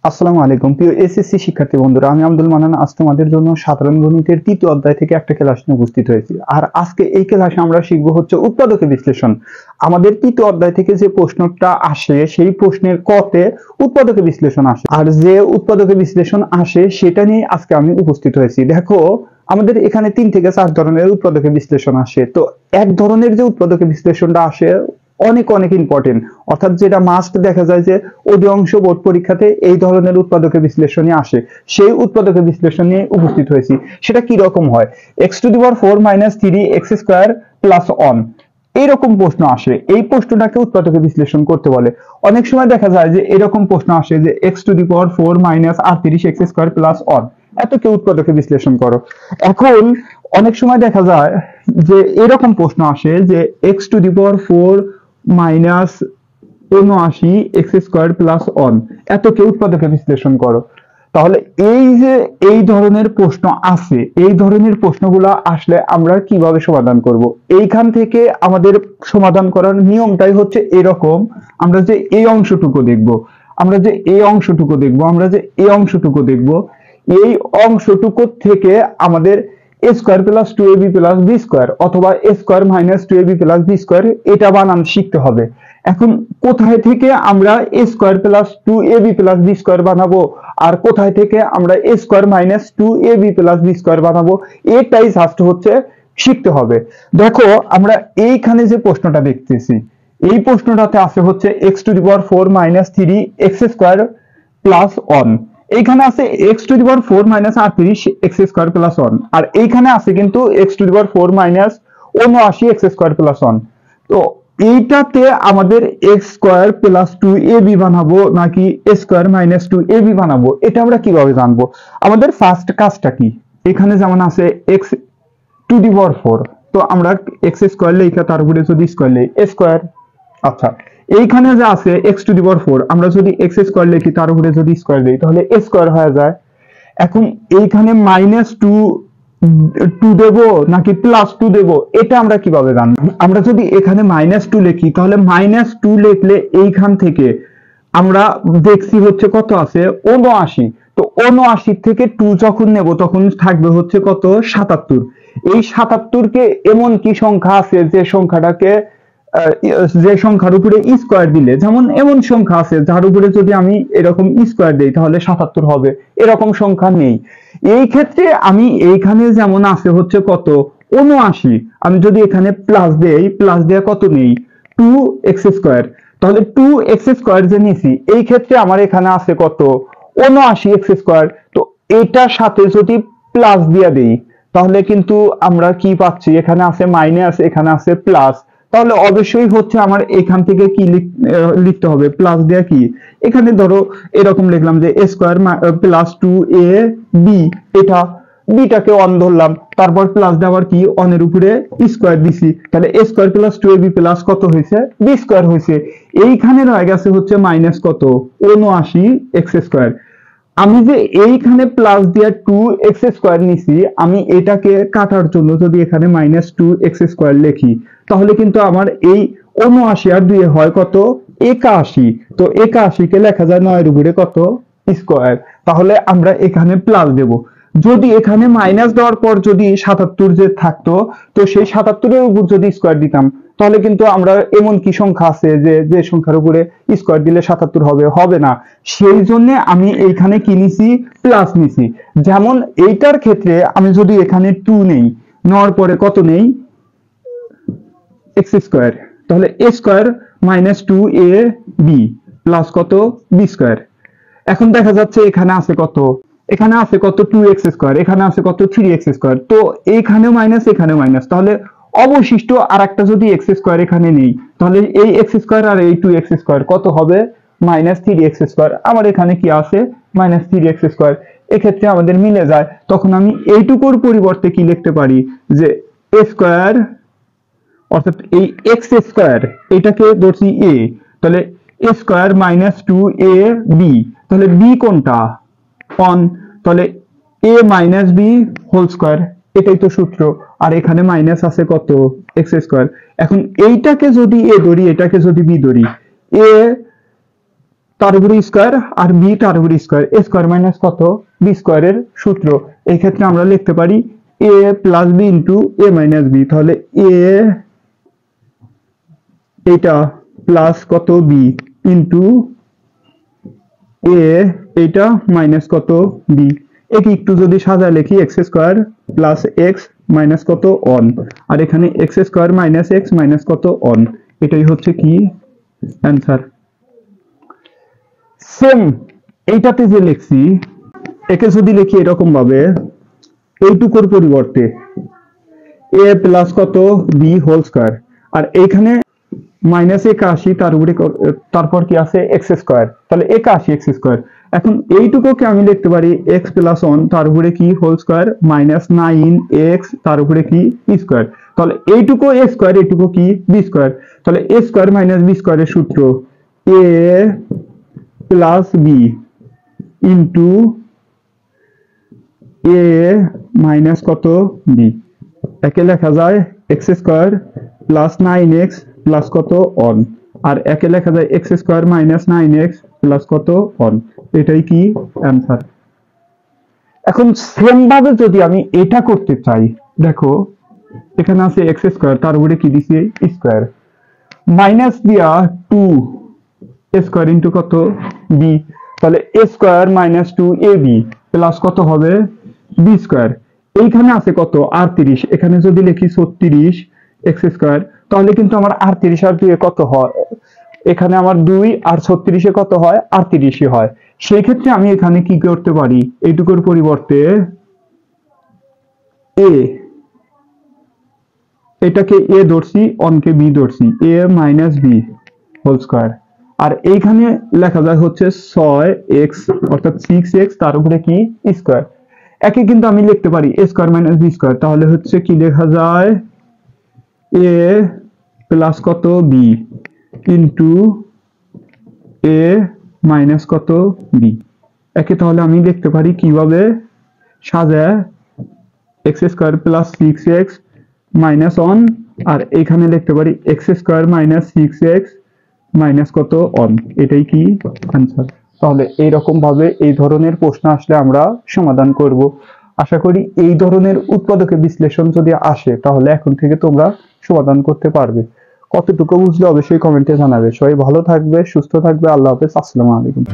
আসসালামু আলাইকুম প্রিয় এসএসসি শিক্ষার্থী বন্ধুরা, আমি আব্দুল মান্নান আজ তোমাদের জন্য সাধারণ গণিতের তৃতীয় অধ্যায় থেকে একটা ক্লাস নিয়ে উপস্থিত হয়েছি। আর আজকে এই ক্লাসে আমরা শিখবো হচ্ছে উৎপাদকের বিশ্লেষণ। আমাদের তৃতীয় অধ্যায় থেকে যে প্রশ্নটা আসে সেই প্রশ্নের কতে উৎপাদকের বিশ্লেষণ আসে, আর যে উৎপাদকের বিশ্লেষণ আসে সেটা নিয়ে আজকে আমি উপস্থিত হয়েছি। দেখো, আমাদের এখানে 3 থেকে 4 ধরনের উৎপাদকের বিশ্লেষণ আসে। তো এক ধরনের যে উৎপাদকের বিশ্লেষণটা আসে অনেক অনেক ইম্পর্টেন্ট, অর্থাৎ যেটা মাস্ট দেখা যায় যে অধিকাংশ বোর্ড পরীক্ষাতে এই ধরনের উৎপাদকের বিশ্লেষণই আসে। সেই উৎপাদকের বিশ্লেষণ নিয়ে উপস্থিত হয়েছি। সেটা কি রকম হয়? x⁴ - 3x² + 1 এইরকম প্রশ্ন আসে। এই প্রশ্নটাকে উৎপাদকের বিশ্লেষণ করতে বলে। অনেক সময় দেখা যায় যে এরকম প্রশ্ন আসে যে x⁴ - 38x² + 1 এতকে উৎপাদকের বিশ্লেষণ করো। এখন অনেক সময় দেখা যায় যে এরকম প্রশ্ন আসে যে x⁴ - 79x² + 1 এতকে উৎপাদকের বিশ্লেষণ করো। তাহলে এই যে এই ধরনের প্রশ্ন আছে, এই ধরনের প্রশ্নগুলো আসলে আমরা কিভাবে সমাধান করব? এইখান থেকে আমাদের সমাধান করার নিয়মটাই হচ্ছে এরকম। আমরা যে এই অংশটুকু দেখব, এই অংশটুকু থেকে আমাদের a² + 2ab + b² অথবা a² - 2ab + b² এটা বানান শিখতে হবে। এখন কোথায় থেকে আমরা a² + 2ab + b² বানাবো আর কোথায় থেকে আমরা a² - 2ab + b² বানাবো, এটাই জাস্ট হচ্ছে শিখতে হবে। দেখো, আমরা এইখানে যে প্রশ্নটা দেখতেছি, এই প্রশ্নটাতে আছে হচ্ছে x⁴ - 3x² + 1, এইখানে আছে x⁴ - 38x² + 1, আর এইখানে আছে কিন্তু x⁴ - 79x² + 1। তো এইটাতে আমাদের x² + 2ab বানাবো নাকি a² - 2ab বানাবো, এটা আমরা কিভাবে জানবো? আমাদের ফার্স্ট কাজটা কি? এখানে যেমন আছে x⁴, তো আমরা x² লেখা তার উপরে যদি স্কয়ার লেই a²। আচ্ছা, এইখানে যে আছে x⁴, আমরা যদি x² লিখি তার উপরে যদি স্কয়ার দেই তাহলে a² হয়ে যায়। এখন এইখানে -2 দেব নাকি +2 দেব, এটা আমরা কিভাবে জানবো? আমরা যদি এখানে -2 লিখি তাহলে -2 লিখলে এইখান থেকে আমরা দেখছি হচ্ছে কত আছে 79। তো 79 থেকে 2 যখন নেব তখন থাকবে হচ্ছে কত 77। এই 77 কে এমন কি সংখ্যা আছে যে সংখ্যাটাকে যে সংখ্যার উপরে স্কয়ার দিলে, যেমন এমন সংখ্যা আছে যার উপরে যদি আমি এরকম স্কয়ার দেই তাহলে 77 হবে, এরকম সংখ্যা নেই। এই ক্ষেত্রে আমি এইখানে যেমন আছে হচ্ছে কত 79, আমি যদি এখানে প্লাস দেই, প্লাস দেয়া কত নেই 2x², তাহলে 2x² যে নিছি এই ক্ষেত্রে আমার এখানে আছে কত 79x²। তো এটার সাথে যদি প্লাস দিয়ে দেই তাহলে কিন্তু আমরা কি পাচ্ছি, এখানে আছে মাইনাস, এখানে আছে প্লাস, তাহলে অবশ্যই হচ্ছে আমার এখান থেকে কি লিখতে হবে প্লাস দেয়া কি, এখানে ধরো এরকম লিখলাম যে a² + 2ab, এটা বিটাকে 1 ধরলাম, তারপর প্লাস দেওয়ার কি 1 এর উপরে স্কয়ার দিছি, তাহলে a² + 2ab প্লাস কত হয়েছে b² হয়েছে। এইখানে রয়ে গেছে হচ্ছে মাইনাস কত 79x²। আমি যে এইখানে প্লাস দিয়ে 2x² নিছি, আমি এটাকে কাটার জন্য যদি এখানে -2x² লিখি তাহলে কিন্তু আমার এই 79 আর 2 হয় কত 81। তো 81 কে লেখা যায় 9 এর উপরে কত স্কয়ার, তাহলে আমরা এখানে প্লাস দেব। যদি এখানে মাইনাস দেওয়ার পর যদি 77 যে থাকতো, তো সেই 77 এর উপর যদি স্কয়ার দিতাম তাহলে কিন্তু আমরা এমন কি সংখ্যা আছে যে যে সংখ্যার উপরে স্কয়ার দিলে 77 হবে, হবে না। সেই জন্য আমি এইখানে কি নিছি প্লাস নিছি। যেমন এইটার ক্ষেত্রে আমি যদি এখানে 2 নেই, নেওয়ার পরে কত নেই x², তাহলে a² - 2ab প্লাস কত b²। এখন দেখা যাচ্ছে এখানে আছে কত, এখানে আছে কত 2x², এখানে আছে কত 3x²। তো এইখানেও মাইনাস, এখানেও মাইনাস, তাহলে অবশিষ্ট আরেকটা যদি x² এখানে নেই তাহলে এই x² আর এই 2x² কত হবে -3x²। আমার এখানে কি আছে -3x²। এক্ষেত্রে আমাদের মিলে যায়। তখন আমি এইটুকুর পরিবর্তে কি লিখতে পারি যে a², অর্থাৎ এই x² এটাকে ধরছি a, তাহলে a² - 2ab, তাহলে b কোনটা 1, তাহলে a - b², এটাই তো সূত্র। আর এখানে মাইনাস আছে কত x²। এখন এইটাকে যদি a ধরি, এটাকে যদি b ধরি, a তার উপরে স্কোয়ার আর বি তার উপরে স্কোয়ার, এ স্কোয়ার মাইনাস কত বি স্কোয়ারের সূত্র। এই ক্ষেত্রে আমরা লিখতে পারি এ প্লাস বি ইন্টু এ মাইনাস বি। তাহলে এ এটা প্লাস কত বি ইন্টু এ এটা মাইনাস কত বি। একে একটু যদি সাজায় লিখি x square plus x minus কত অন, আর এখানে x square minus x minus কত অন। এটাই হচ্ছে কি অ্যান্সার। সেম এইটাতে যে লিখছি একে যদি লিখি এরকম ভাবে এইটুকুর পরিবর্তে এ প্লাস কত বি হোল স্কোয়ার, আর এইখানে মাইনাস 81 তার উপরে তারপর কি আছে এক্স স্কোয়ার, তাহলে 81 এক্স স্কোয়ার। এখন এইটুকুকে আমি লিখতে পারি এক্স প্লাস 1 তার উপরে কি হোল স্কোয়ার মাইনাস 9 এক্স তার উপরে কি স্কোয়ার। তাহলে এইটুকু এ স্কোয়ার এইটুকু কি বি স্কোয়ার। তাহলে এ স্কোয়ার মাইনাস বি স্কোয়ারের সূত্র এ প্লাস বি ইন্টু এ মাইনাস কত বি। একে লেখা যায় x square plus 9x plus কত অন, আর একে লেখা যায় x square minus 9x plus কত অন। এটাই কি অ্যান্সার। এখন সেম ভাবে যদি আমি এটা করতে চাই, দেখো এখানে আছে এক্স স্কোয়ার তার উপরে কি দিছি স্কোয়ার মাইনাস দিয়া 2 স্কোয়ার ইন্টু কত বি। তাহলে এ square minus 2 A B plus কত হবে বি স্কোয়ার। এইখানে আছে কত 38, এখানে যদি লিখি 36 এক্স স্কোয়ার, তাহলে কিন্তু আমার 38 আর 2 কত হয়, এখানে আমার 2 আর 36 কত হয় 38 হয়। সেই ক্ষেত্রে আমি এখানে কি করতে পারি এইটুকুর পরিবর্তে এ এটাকে এ ধরছি অনকে বি ধরছি এ মাইনাস বি হোল স্কোয়ার, আর এইখানে লেখা যায় হচ্ছে 6x অর্থাৎ 6x তার উপরে কি স্কোয়ার। একে কিন্তু আমি লিখতে পারি এ স্কোয়ার মাইনাস বি স্কোয়ার, তাহলে হচ্ছে কি লেখা যায় এ প্লাস কত বি ইন্টু এ মাইনাস কত বি। একে তাহলে আমি লিখতে পারি কিভাবে সাজায় x square plus 6x minus 1, আর এখানে লিখতে পারি x square minus 6x minus কত অন। এটাই কি আনসার। তাহলে এইরকম ভাবে এই ধরনের প্রশ্ন আসলে আমরা সমাধান করব। আশা করি এই ধরনের উৎপাদকের বিশ্লেষণ যদি আসে তাহলে এখন থেকে তোমরা সমাধান করতে পারবে। কতটুকু বুঝলে অবশ্যই কমেন্টে জানাবে। সবাই ভালো থাকবে, সুস্থ থাকবে। আল্লাহ হাফেজ, আসসালামু আলাইকুম।